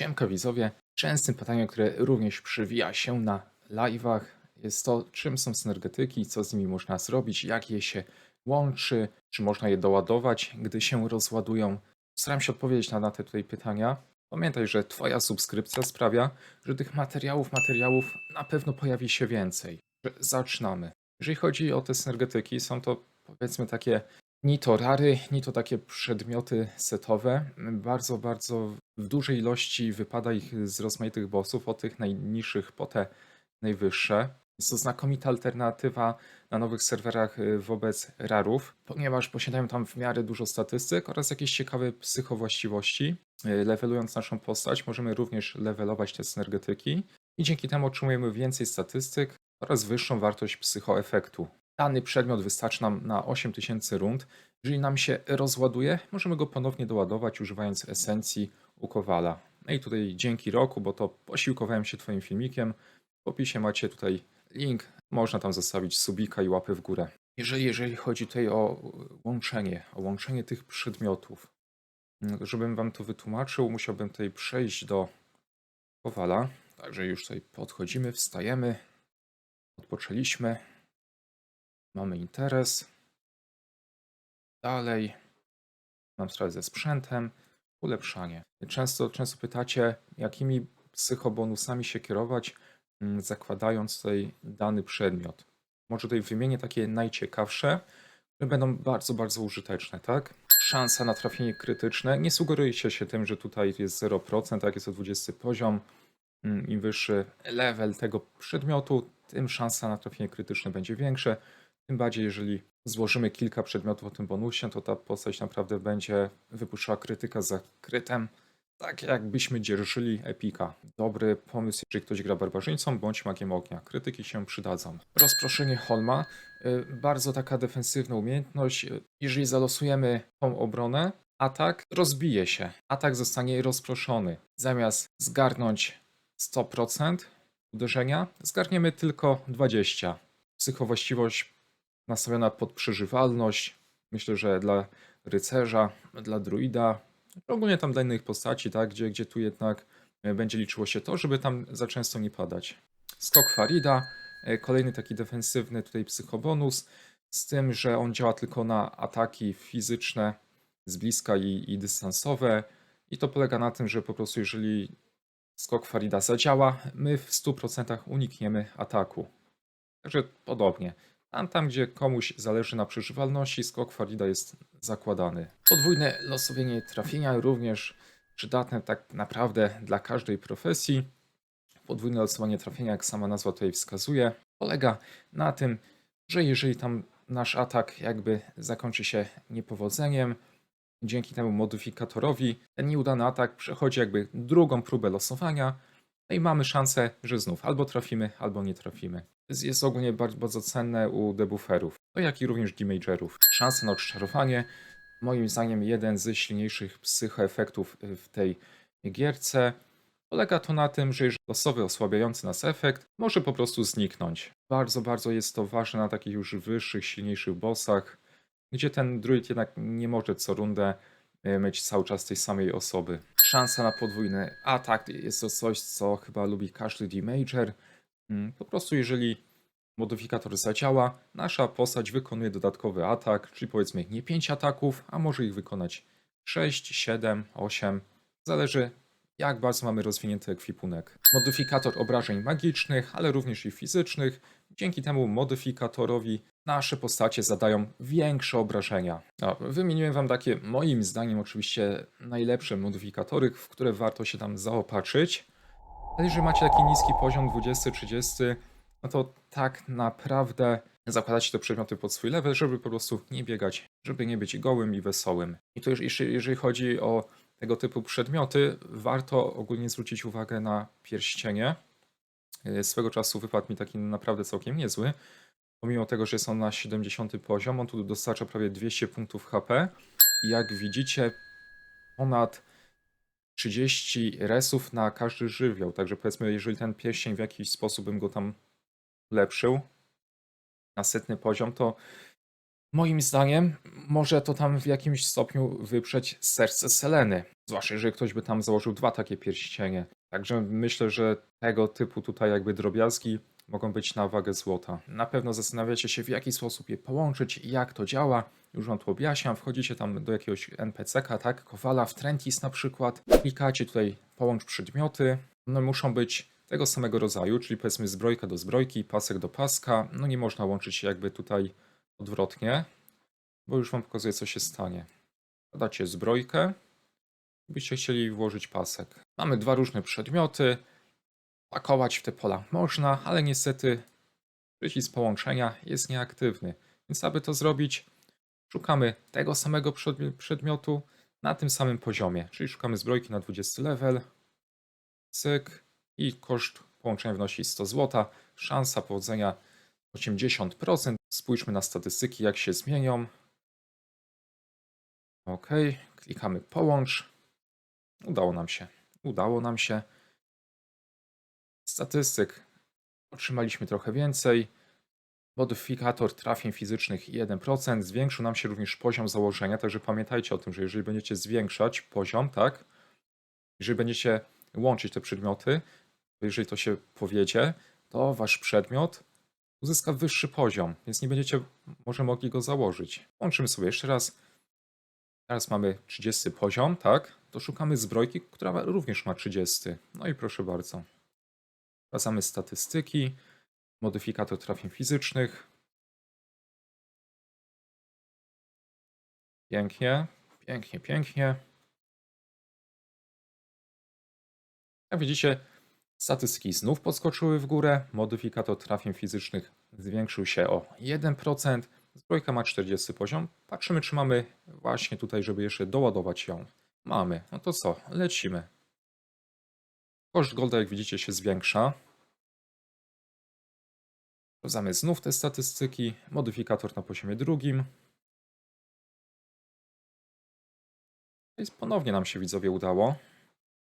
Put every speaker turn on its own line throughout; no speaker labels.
Siemka widzowie. Częstym pytaniem, które również przewija się na live'ach, jest to, czym są synergetyki, co z nimi można zrobić, jak je się łączy, czy można je doładować, gdy się rozładują. Staram się odpowiedzieć na te tutaj pytania. Pamiętaj, że Twoja subskrypcja sprawia, że tych materiałów na pewno pojawi się więcej. Zaczynamy. Jeżeli chodzi o te synergetyki, są to powiedzmy takie ni to rary, ni to takie przedmioty setowe. Bardzo w dużej ilości wypada ich z rozmaitych bossów, od tych najniższych po te najwyższe. Jest to znakomita alternatywa na nowych serwerach wobec rarów, ponieważ posiadają tam w miarę dużo statystyk oraz jakieś ciekawe psychowłaściwości. Levelując naszą postać, możemy również levelować te synergetyki i dzięki temu otrzymujemy więcej statystyk oraz wyższą wartość psychoefektu. Dany przedmiot wystarczy nam na 8000 rund. Jeżeli nam się rozładuje, możemy go ponownie doładować używając esencji u Kowala. No i tutaj dzięki Roku, bo to posiłkowałem się Twoim filmikiem. W opisie macie tutaj link. Można tam zostawić subika i łapy w górę. Jeżeli chodzi tutaj o łączenie tych przedmiotów, żebym Wam to wytłumaczył, musiałbym tutaj przejść do Kowala. Także już tutaj podchodzimy, wstajemy, odpoczęliśmy. Mamy interes. Dalej. Mam sprawę ze sprzętem. Ulepszanie. Często pytacie, jakimi psychobonusami się kierować, zakładając tutaj dany przedmiot. Może tutaj wymienię takie najciekawsze, które będą bardzo użyteczne, tak? Szansa na trafienie krytyczne. Nie sugerujcie się tym, że tutaj jest 0%, tak jest to 20 poziom. Im wyższy level tego przedmiotu, tym szansa na trafienie krytyczne będzie większe. Tym bardziej, jeżeli złożymy kilka przedmiotów o tym bonusie, to ta postać naprawdę będzie wypuszczała krytyka za krytem, tak jakbyśmy dzierżyli epika. Dobry pomysł, jeżeli ktoś gra barbarzyńcą bądź magiem ognia. Krytyki się przydadzą. Rozproszenie Holma. Bardzo taka defensywna umiejętność. Jeżeli zalosujemy tą obronę, atak rozbije się. Atak zostanie rozproszony. Zamiast zgarnąć 100% uderzenia, zgarniemy tylko 20%. Psychowłaściwość nastawiona pod przeżywalność. Myślę, że dla rycerza, dla druida, ogólnie tam dla innych postaci, tak, gdzie tu jednak będzie liczyło się to, żeby tam za często nie padać. Skok Farida, kolejny taki defensywny tutaj psychobonus, z tym, że on działa tylko na ataki fizyczne z bliska i dystansowe. I to polega na tym, że po prostu jeżeli skok Farida zadziała, my w 100% unikniemy ataku. Także podobnie. Tam, gdzie komuś zależy na przeżywalności, skok Farida jest zakładany. Podwójne losowienie trafienia również przydatne tak naprawdę dla każdej profesji. Podwójne losowanie trafienia, jak sama nazwa tutaj wskazuje, polega na tym, że jeżeli tam nasz atak jakby zakończy się niepowodzeniem, dzięki temu modyfikatorowi ten nieudany atak przechodzi jakby drugą próbę losowania, no i mamy szansę, że znów albo trafimy, albo nie trafimy. Jest ogólnie bardzo cenne u debufferów, no jak i również damagerów. Szansa na odczarowanie, moim zdaniem jeden z silniejszych psychoefektów w tej gierce. Polega to na tym, że jeżeli losowy osłabiający nas efekt może po prostu zniknąć. Bardzo jest to ważne na takich już wyższych, silniejszych bossach, gdzie ten druid jednak nie może co rundę mieć cały czas tej samej osoby. Szansa na podwójny atak jest to coś, co chyba lubi każdy damager. Po prostu jeżeli modyfikator zadziała, nasza postać wykonuje dodatkowy atak, czyli powiedzmy nie 5 ataków, a może ich wykonać 6, 7, 8. Zależy, jak bardzo mamy rozwinięty ekwipunek. Modyfikator obrażeń magicznych, ale również i fizycznych. Dzięki temu modyfikatorowi nasze postacie zadają większe obrażenia. Wymieniłem Wam takie, moim zdaniem oczywiście, najlepsze modyfikatory, w które warto się tam zaopatrzyć. Ale jeżeli macie taki niski poziom 20-30, no to tak naprawdę zakładacie te przedmioty pod swój level, żeby po prostu nie biegać, żeby nie być gołym i wesołym. I to już jeżeli chodzi o tego typu przedmioty, warto ogólnie zwrócić uwagę na pierścienie. Swego czasu wypadł mi taki naprawdę całkiem niezły. Pomimo tego, że jest on na 70 poziom, on tu dostarcza prawie 200 punktów HP. I jak widzicie, ponad 30 resów na każdy żywioł. Także powiedzmy, jeżeli ten pierścień w jakiś sposób bym go tam ulepszył na 100 poziom, to moim zdaniem może to tam w jakimś stopniu wyprzeć serce Seleny. Zwłaszcza jeżeli ktoś by tam założył 2 takie pierścienie. Także myślę, że tego typu tutaj jakby drobiazgi mogą być na wagę złota. Na pewno zastanawiacie się, w jaki sposób je połączyć i jak to działa. Już wam tu objaśniam. Wchodzicie tam do jakiegoś NPC-ka, tak? Kowala w Trentis na przykład. Klikacie tutaj połącz przedmioty. One muszą być tego samego rodzaju, czyli powiedzmy zbrojka do zbrojki, pasek do paska. No nie można łączyć jakby tutaj odwrotnie, bo już wam pokazuję, co się stanie. Dodacie zbrojkę, byście chcieli włożyć pasek. Mamy 2 różne przedmioty. Pakować w te pola można, ale niestety przycisk połączenia jest nieaktywny. Więc aby to zrobić, szukamy tego samego przedmiotu na tym samym poziomie. Czyli szukamy zbrojki na 20 level. Cyk. I koszt połączenia wynosi 100 zł. Szansa powodzenia 80%. Spójrzmy na statystyki, jak się zmienią. OK, klikamy połącz. Udało nam się. Udało nam się. Statystyk otrzymaliśmy trochę więcej. Modyfikator trafień fizycznych 1%. Zwiększył nam się również poziom założenia, także pamiętajcie o tym, że jeżeli będziecie zwiększać poziom, tak, jeżeli będziecie łączyć te przedmioty, to jeżeli to się powiedzie, to wasz przedmiot uzyska wyższy poziom, więc nie będziecie może mogli go założyć. Łączymy sobie jeszcze raz. Teraz mamy 30 poziom, tak? To szukamy zbrojki, która również ma 30. No i proszę bardzo. Sprawdzamy statystyki, modyfikator trafień fizycznych. Pięknie, pięknie, pięknie. Jak widzicie, statystyki znów podskoczyły w górę. Modyfikator trafień fizycznych zwiększył się o 1%. Zbrojka ma 40 poziom. Patrzymy, czy mamy właśnie tutaj, żeby jeszcze doładować ją. Mamy. No to co? Lecimy. Koszt golda, jak widzicie, się zwiększa. Sprawdzamy znów te statystyki. Modyfikator na poziomie drugim. I ponownie nam się, widzowie, udało.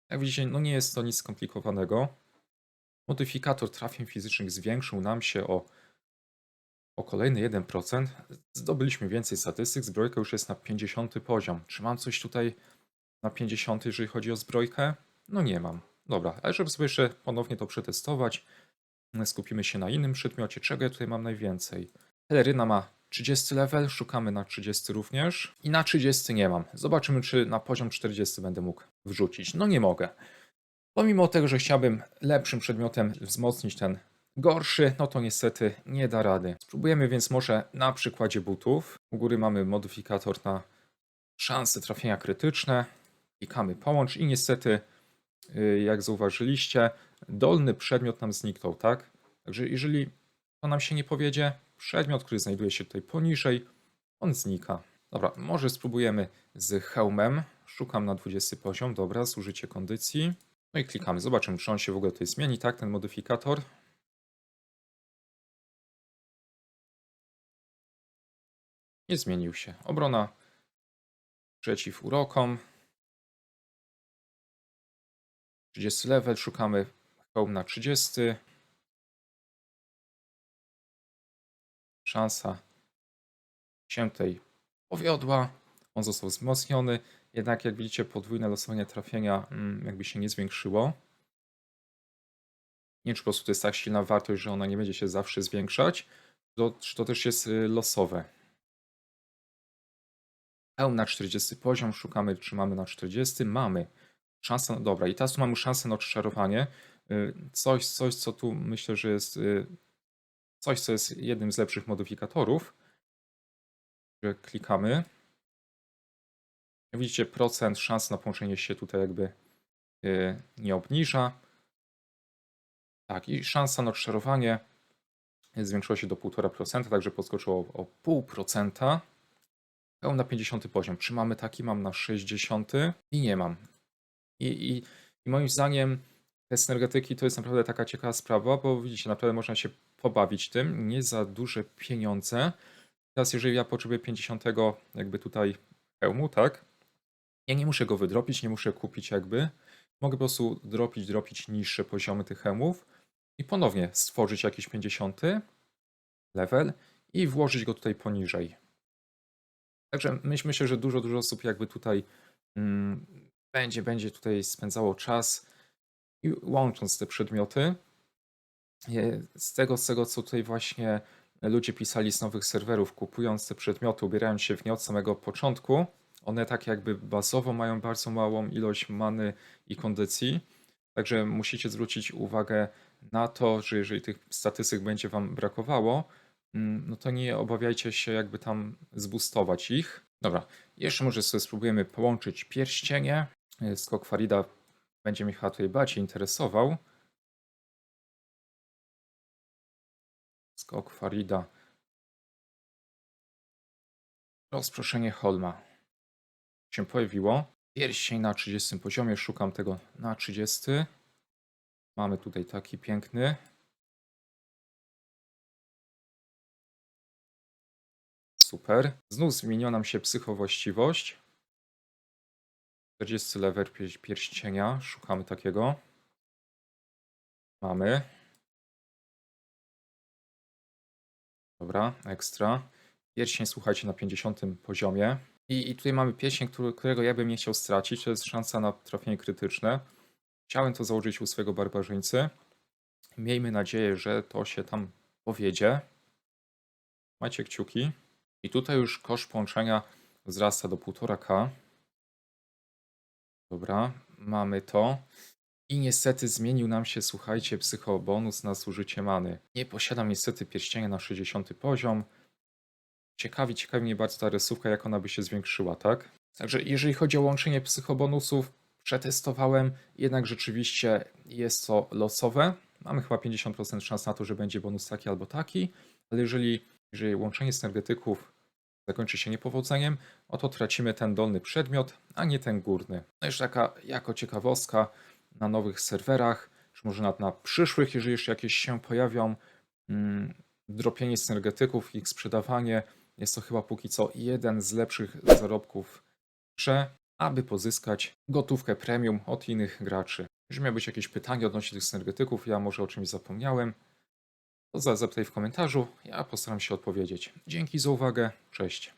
Jak widzicie, no nie jest to nic skomplikowanego. Modyfikator trafień fizycznych zwiększył nam się o kolejny 1%. Zdobyliśmy więcej statystyk. Zbrojka już jest na 50 poziom. Czy mam coś tutaj na 50, jeżeli chodzi o zbrojkę? No nie mam. Dobra, ale żeby sobie jeszcze ponownie to przetestować, skupimy się na innym przedmiocie. Czego ja tutaj mam najwięcej? Peleryna ma 30 level, szukamy na 30 również. I na 30 nie mam. Zobaczymy, czy na poziom 40 będę mógł wrzucić. No nie mogę. Pomimo tego, że chciałbym lepszym przedmiotem wzmocnić ten gorszy, no to niestety nie da rady. Spróbujemy więc może na przykładzie butów. U góry mamy modyfikator na szanse trafienia krytyczne. Klikamy połącz i niestety, jak zauważyliście, dolny przedmiot nam zniknął, tak? Także jeżeli to nam się nie powiedzie, przedmiot, który znajduje się tutaj poniżej, on znika. Dobra, może spróbujemy z hełmem. Szukam na 20 poziom, dobra, zużycie kondycji. No i klikamy, zobaczymy, czy on się w ogóle tutaj zmieni, tak, ten modyfikator. Nie zmienił się. Obrona przeciw urokom. 30 level, szukamy hełm na 30. Szansa się tutaj powiodła. On został wzmocniony. Jednak jak widzicie, podwójne losowanie trafienia jakby się nie zwiększyło. Nie wiem, czy po prostu to jest tak silna wartość, że ona nie będzie się zawsze zwiększać. Czy to też jest losowe. Hełm na 40 poziom, szukamy, czy mamy na 40. Mamy. Szansa, dobra, i teraz tu mamy szansę na odczarowanie. Coś, co tu myślę, że jest coś, co jest jednym z lepszych modyfikatorów. Że klikamy. Jak widzicie, procent szans na połączenie się tutaj jakby nie obniża. Tak, i szansa na odczarowanie zwiększyła się do 1,5%, także podskoczyło o 0,5%. Pełna 50 poziom. Czy mamy taki? Mam na 60 i nie mam. I moim zdaniem te synergetyki to jest naprawdę taka ciekawa sprawa, bo widzicie, naprawdę można się pobawić tym. Nie za duże pieniądze. Teraz jeżeli ja potrzebuję 50 jakby tutaj hełmu, tak? Ja nie muszę go wydropić, nie muszę kupić jakby. Mogę po prostu dropić niższe poziomy tych hełmów i ponownie stworzyć jakiś 50 level i włożyć go tutaj poniżej. Także myślę, że dużo osób jakby tutaj mm, będzie tutaj spędzało czas i łącząc te przedmioty. Z tego, co tutaj właśnie ludzie pisali z nowych serwerów, kupując te przedmioty, ubierając się w nie od samego początku, one tak jakby bazowo mają bardzo małą ilość many i kondycji. Także musicie zwrócić uwagę na to, że jeżeli tych statystyk będzie Wam brakowało, no to nie obawiajcie się jakby tam zboostować ich. Dobra, jeszcze może sobie spróbujemy połączyć pierścienie. Skok Farida będzie mnie chyba tutaj bardziej interesował. Skok Farida. Rozproszenie Holma się pojawiło. Pierścień na 30 poziomie, szukam tego na 30. Mamy tutaj taki piękny. Super. Znów zmieniła nam się psychowłaściwość. 40 level pierścienia, szukamy takiego. Mamy. Dobra, ekstra. Pierścień, słuchajcie, na 50 poziomie. I tutaj mamy pierścień, którego ja bym nie chciał stracić. To jest szansa na trafienie krytyczne. Chciałem to założyć u swojego barbarzyńcy. Miejmy nadzieję, że to się tam powiedzie. Macie kciuki. I tutaj już koszt połączenia wzrasta do 1,5K. Dobra, mamy to. I niestety zmienił nam się, słuchajcie, psychobonus na zużycie many. Nie posiadam niestety pierścienia na 60 poziom. Ciekawi mnie bardzo ta rysówka, jak ona by się zwiększyła, tak? Także jeżeli chodzi o łączenie psychobonusów, przetestowałem, jednak rzeczywiście jest to losowe. Mamy chyba 50% szans na to, że będzie bonus taki albo taki, ale jeżeli łączenie synergetyków zakończy się niepowodzeniem, oto tracimy ten dolny przedmiot, a nie ten górny. No jeszcze taka jako ciekawostka na nowych serwerach, czy może na przyszłych, jeżeli jeszcze jakieś się pojawią, dropienie synergetyków, ich sprzedawanie jest to chyba póki co jeden z lepszych zarobków w grze, aby pozyskać gotówkę premium od innych graczy. Jeżeli miał być jakieś pytanie odnośnie tych synergetyków, ja może o czymś zapomniałem, to zapytaj w komentarzu, ja postaram się odpowiedzieć. Dzięki za uwagę, cześć.